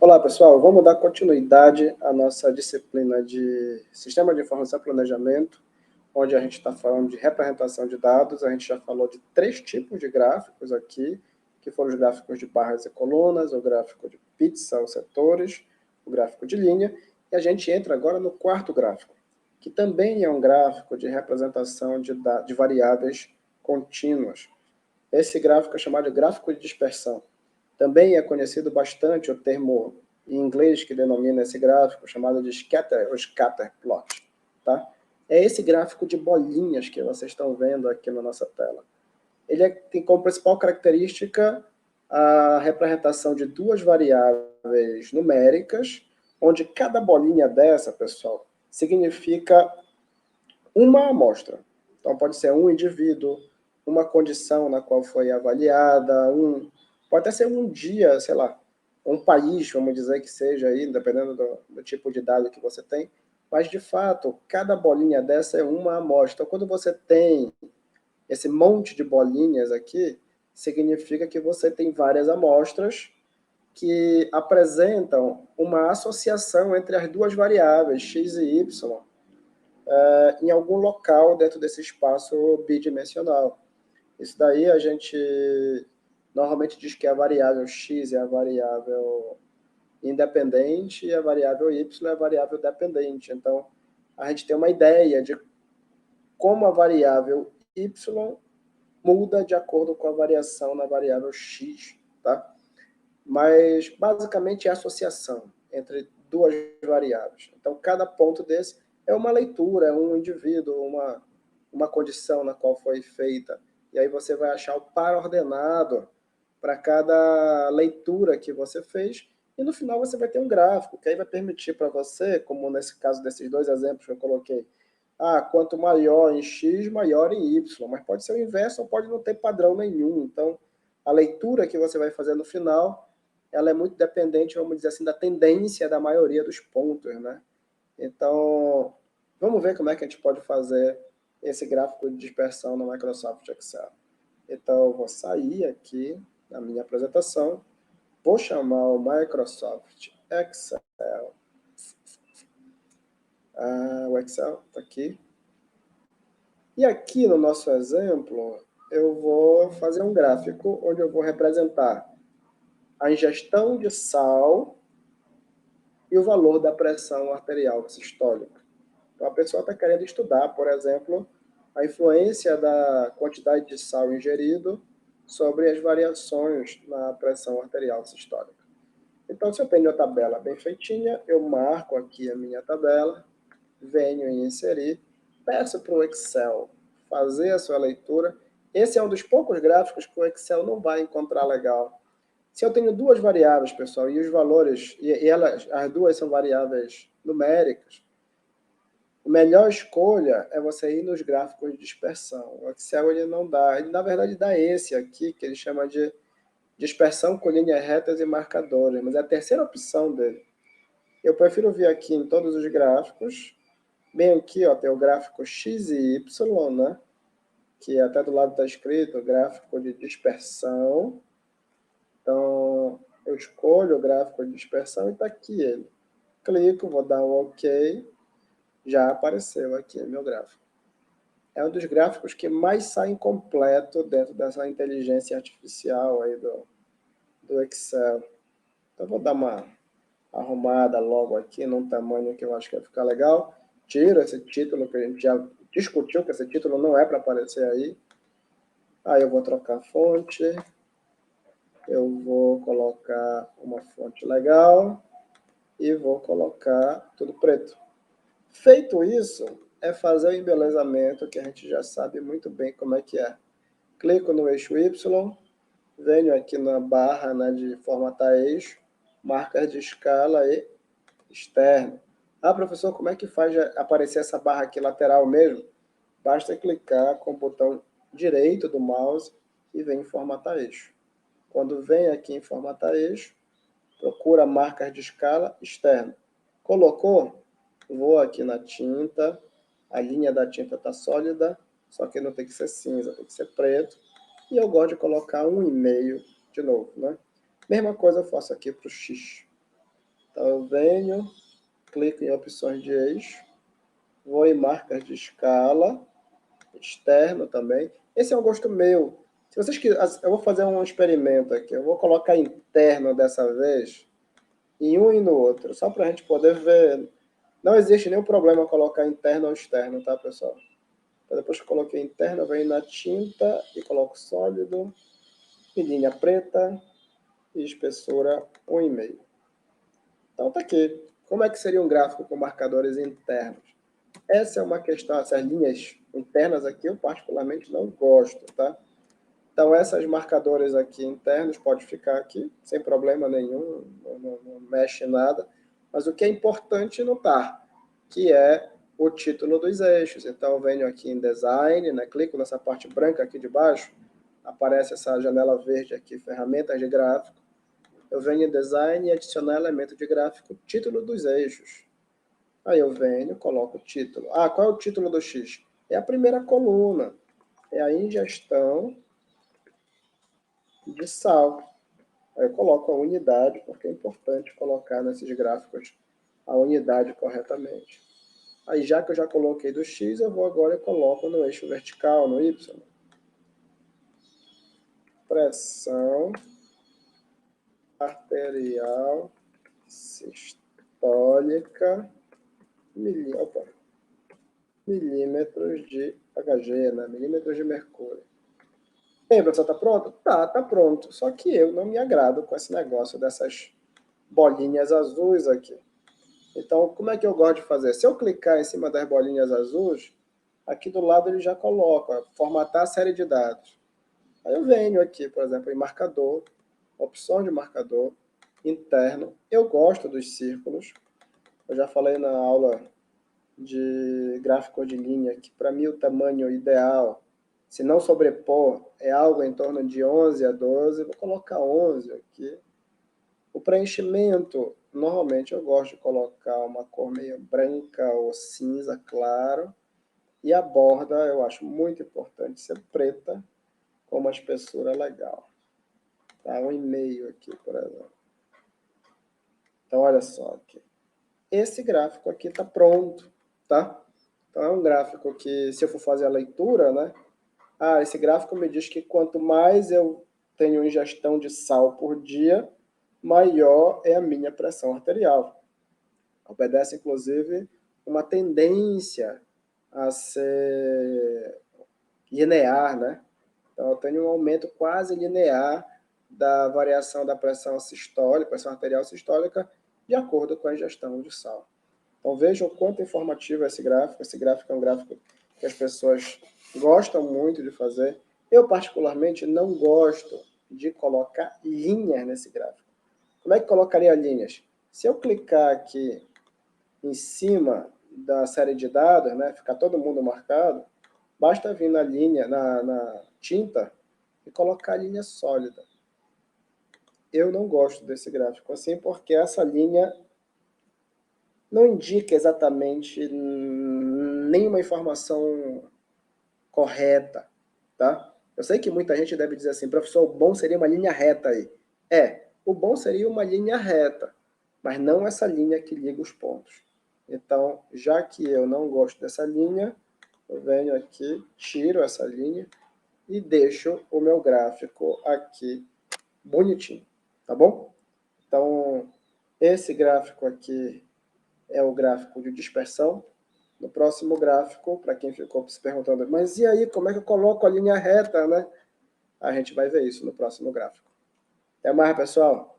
Olá, pessoal. Vamos dar continuidade à nossa disciplina de Sistema de Informação e Planejamento, onde a gente está falando de representação de dados. A gente já falou de 3 tipos de gráficos aqui, que foram os gráficos de barras e colunas, o gráfico de pizza ou setores, o gráfico de linha, e a gente entra agora no 4º gráfico, que também é um gráfico de representação de variáveis contínuas. Esse gráfico é chamado de gráfico de dispersão. Também é conhecido bastante o termo em inglês que denomina esse gráfico, chamado de scatter, ou scatter plot. Tá? É esse gráfico de bolinhas que vocês estão vendo aqui na nossa tela. Ele tem como principal característica a representação de 2 variáveis numéricas, onde cada bolinha dessa, pessoal, significa uma amostra. Então, pode ser um indivíduo, uma condição na qual foi avaliada, pode até ser um dia, sei lá, um país, vamos dizer que seja aí, dependendo do tipo de dado que você tem, mas, de fato, cada bolinha dessa é uma amostra. Então, quando você tem esse monte de bolinhas aqui, significa que você tem várias amostras que apresentam uma associação entre as 2 variáveis, x e y, em algum local dentro desse espaço bidimensional. Isso daí a gente normalmente diz que a variável x é a variável independente e a variável y é a variável dependente. Então, a gente tem uma ideia de como a variável y muda de acordo com a variação na variável x, tá? Mas, basicamente, é a associação entre 2 variáveis. Então, cada ponto desse é uma leitura, é um indivíduo, uma condição na qual foi feita. E aí você vai achar o par ordenado para cada leitura que você fez, e no final você vai ter um gráfico, que aí vai permitir para você, como nesse caso desses 2 exemplos que eu coloquei, quanto maior em x, maior em y, mas pode ser o inverso ou pode não ter padrão nenhum. Então, a leitura que você vai fazer no final, ela é muito dependente, vamos dizer assim, da tendência da maioria dos pontos, né? Então, vamos ver como é que a gente pode fazer esse gráfico de dispersão no Microsoft Excel. Então, eu vou sair aqui da minha apresentação, vou chamar o Microsoft Excel. O Excel está aqui. E aqui no nosso exemplo, eu vou fazer um gráfico onde eu vou representar a ingestão de sal e o valor da pressão arterial sistólica. Então, a pessoa está querendo estudar, por exemplo, a influência da quantidade de sal ingerido sobre as variações na pressão arterial sistólica. Então, se eu tenho a tabela bem feitinha, eu marco aqui a minha tabela, venho em inserir, peço para o Excel fazer a sua leitura. Esse é um dos poucos gráficos que o Excel não vai encontrar legal. Se eu tenho 2 variáveis, pessoal, e os valores, as 2 são variáveis numéricas, a melhor escolha é você ir nos gráficos de dispersão. O Excel ele não dá, ele na verdade dá esse aqui, que ele chama de dispersão com linhas retas e marcadores, mas é a terceira opção dele. Eu prefiro vir aqui em todos os gráficos, bem aqui, ó, tem o gráfico X e Y, né? Que até do lado está escrito gráfico de dispersão. Então, eu escolho o gráfico de dispersão e está aqui ele. Clico, vou dar um OK, já apareceu aqui meu gráfico. É um dos gráficos que mais sai incompleto dentro dessa inteligência artificial aí do Excel. Então, vou dar uma arrumada logo aqui num tamanho que eu acho que vai ficar legal. Tiro esse título que a gente já discutiu, que esse título não é para aparecer aí. Aí eu vou trocar a fonte. Eu vou colocar uma fonte legal e vou colocar tudo preto. Feito isso, é fazer o embelezamento, que a gente já sabe muito bem como é que é. Clico no eixo Y, venho aqui na barra, né, de formatar eixo, marcas de escala e externo. Professor, como é que faz aparecer essa barra aqui lateral mesmo? Basta clicar com o botão direito do mouse e vem em formatar eixo. Quando vem aqui em formatar eixo, procura marcas de escala externo. Colocou? Vou aqui na tinta, a linha da tinta está sólida, só que não tem que ser cinza, tem que ser preto. E eu gosto de colocar 1,5 de novo, né? Mesma coisa eu faço aqui para o X. Então, eu venho, clico em opções de eixo, vou em marcas de escala, externo também. Esse é um gosto meu. Se vocês quiserem, eu vou fazer um experimento aqui. Eu vou colocar interno dessa vez em um e no outro, só para a gente poder ver. Não existe nenhum problema colocar interno ou externo, tá, pessoal? Então, depois que eu coloquei interno, eu venho na tinta e coloco sólido, e linha preta, e espessura 1,5. Então tá aqui. Como é que seria um gráfico com marcadores internos? Essa é uma questão, essas linhas internas aqui eu particularmente não gosto, tá? Então essas marcadores aqui internos pode ficar aqui, sem problema nenhum, não mexe nada. Mas o que é importante notar, que é o título dos eixos. Então eu venho aqui em Design, né? Clico nessa parte branca aqui de baixo, aparece essa janela verde aqui, ferramentas de gráfico. Eu venho em Design e adicionar elemento de gráfico, título dos eixos. Aí eu venho, coloco o título. Ah, qual é o título do X? É a primeira coluna. É a ingestão de sal. Aí eu coloco a unidade, porque é importante colocar nesses gráficos a unidade corretamente. Aí já que eu já coloquei do X, eu vou agora e coloco no eixo vertical, no Y. Pressão arterial sistólica milímetros de Hg, né? Milímetros de mercúrio. E aí, professor, tá pronto? Tá pronto. Só que eu não me agrado com esse negócio dessas bolinhas azuis aqui. Então, como é que eu gosto de fazer? Se eu clicar em cima das bolinhas azuis, aqui do lado ele já coloca, formatar a série de dados. Aí eu venho aqui, por exemplo, em marcador, opção de marcador, interno. Eu gosto dos círculos. Eu já falei na aula de gráfico de linha que para mim o tamanho ideal, se não sobrepor, é algo em torno de 11 a 12. Vou colocar 11 aqui. O preenchimento, normalmente eu gosto de colocar uma cor meio branca ou cinza claro. E a borda eu acho muito importante ser preta, com uma espessura legal. Tá? 1,5 aqui, por exemplo. Então, olha só aqui. Esse gráfico aqui está pronto, tá? Então, é um gráfico que, se eu for fazer a leitura, né? Ah, esse gráfico me diz que quanto mais eu tenho ingestão de sal por dia, maior é a minha pressão arterial. Obedece, inclusive, uma tendência a ser linear, né? Então, eu tenho um aumento quase linear da variação da pressão sistólica, pressão arterial sistólica, de acordo com a ingestão de sal. Então, vejam o quanto informativo é esse gráfico. Esse gráfico é um gráfico que as pessoas gostam muito de fazer. Eu, particularmente, não gosto de colocar linhas nesse gráfico. Como é que colocaria linhas? Se eu clicar aqui em cima da série de dados, né, ficar todo mundo marcado, basta vir na linha, na tinta, e colocar a linha sólida. Eu não gosto desse gráfico assim, porque essa linha não indica exatamente nenhuma informação correta, tá? Eu sei que muita gente deve dizer assim, professor, o bom seria uma linha reta aí. O bom seria uma linha reta, mas não essa linha que liga os pontos. Então, já que eu não gosto dessa linha, eu venho aqui, tiro essa linha e deixo o meu gráfico aqui bonitinho, tá bom? Então, esse gráfico aqui é o gráfico de dispersão. No próximo gráfico, para quem ficou se perguntando, mas e aí, como é que eu coloco a linha reta, né? A gente vai ver isso no próximo gráfico. Até mais, pessoal!